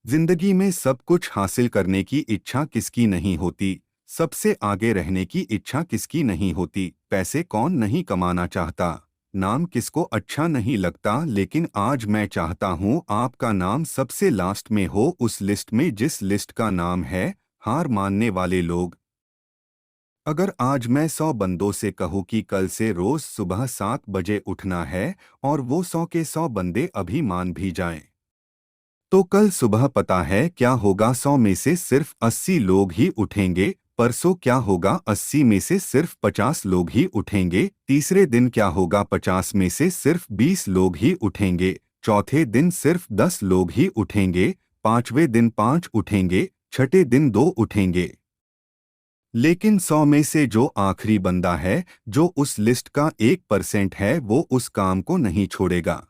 जिंदगी में सब कुछ हासिल करने की इच्छा किसकी नहीं होती। सबसे आगे रहने की इच्छा किसकी नहीं होती। पैसे कौन नहीं कमाना चाहता। नाम किसको अच्छा नहीं लगता। लेकिन आज मैं चाहता हूँ आपका नाम सबसे लास्ट में हो, उस लिस्ट में जिस लिस्ट का नाम है हार मानने वाले लोग। अगर आज मैं 100 बंदों से कहूँ कि कल से रोज सुबह 7 बजे उठना है और वो 100 के 100 बंदे अभी मान भी जाएं, तो कल सुबह पता है क्या होगा। 100 में से सिर्फ 80 लोग ही उठेंगे। परसों क्या होगा, 80 में से सिर्फ 50 लोग ही उठेंगे। तीसरे दिन क्या होगा, 50 में से सिर्फ 20 लोग ही उठेंगे। चौथे दिन सिर्फ 10 लोग ही उठेंगे। पांचवें दिन 5 उठेंगे। छठे दिन 2 उठेंगे। लेकिन 100 में से जो आखिरी बंदा है, जो उस लिस्ट का 1% है, वो उस काम को नहीं छोड़ेगा।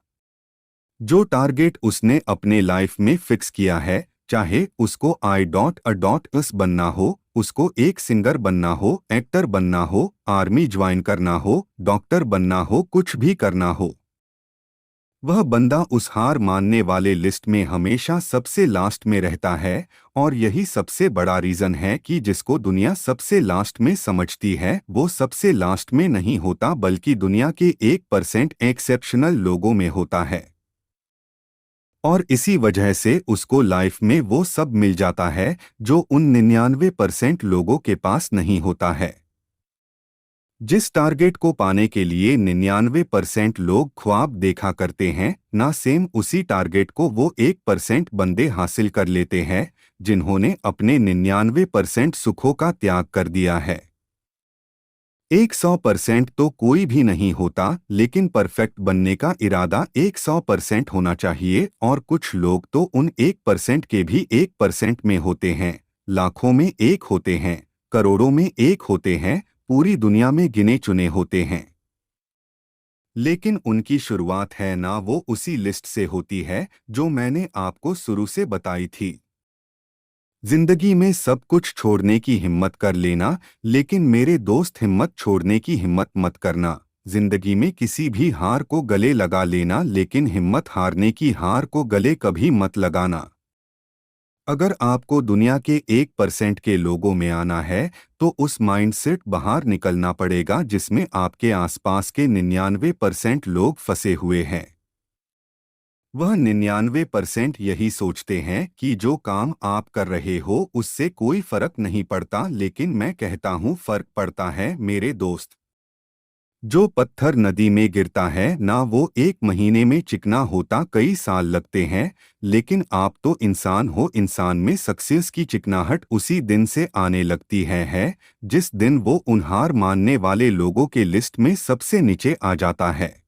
जो टारगेट उसने अपने लाइफ में फिक्स किया है, चाहे उसको I.A.S बनना हो, उसको एक सिंगर बनना हो, एक्टर बनना हो, आर्मी ज्वाइन करना हो, डॉक्टर बनना हो, कुछ भी करना हो, वह बंदा उस हार मानने वाले लिस्ट में हमेशा सबसे लास्ट में रहता है। और यही सबसे बड़ा रीजन है कि जिसको दुनिया सबसे लास्ट में समझती है, वो सबसे लास्ट में नहीं होता, बल्कि दुनिया के 1% एक्सेप्शनल लोगों में होता है। और इसी वजह से उसको लाइफ में वो सब मिल जाता है जो उन 99% लोगों के पास नहीं होता है। जिस टारगेट को पाने के लिए 99% लोग ख्वाब देखा करते हैं, ना सेम उसी टारगेट को वो 1% बंदे हासिल कर लेते हैं जिन्होंने अपने 99% सुखों का त्याग कर दिया है। 100% तो कोई भी नहीं होता, लेकिन परफेक्ट बनने का इरादा 100% होना चाहिए। और कुछ लोग तो उन 1% के भी 1% में होते हैं, लाखों में एक होते हैं, करोड़ों में एक होते हैं, पूरी दुनिया में गिने चुने होते हैं। लेकिन उनकी शुरुआत है ना वो उसी लिस्ट से होती है जो मैंने आपको शुरू से बताई थी। जिंदगी में सब कुछ छोड़ने की हिम्मत कर लेना, लेकिन मेरे दोस्त हिम्मत छोड़ने की हिम्मत मत करना। जिंदगी में किसी भी हार को गले लगा लेना, लेकिन हिम्मत हारने की हार को गले कभी मत लगाना। अगर आपको दुनिया के 1% के लोगों में आना है, तो उस माइंडसेट बाहर निकलना पड़ेगा जिसमें आपके आसपास के 99% लोग फंसे हुए हैं। वह 99% यही सोचते हैं कि जो काम आप कर रहे हो उससे कोई फर्क नहीं पड़ता, लेकिन मैं कहता हूँ फर्क पड़ता है मेरे दोस्त। जो पत्थर नदी में गिरता है ना, वो एक महीने में चिकना होता, कई साल लगते हैं। लेकिन आप तो इंसान हो, इंसान में सक्सेस की चिकनाहट उसी दिन से आने लगती है जिस दिन वो उन हार मानने वाले लोगों के लिस्ट में सबसे नीचे आ जाता है।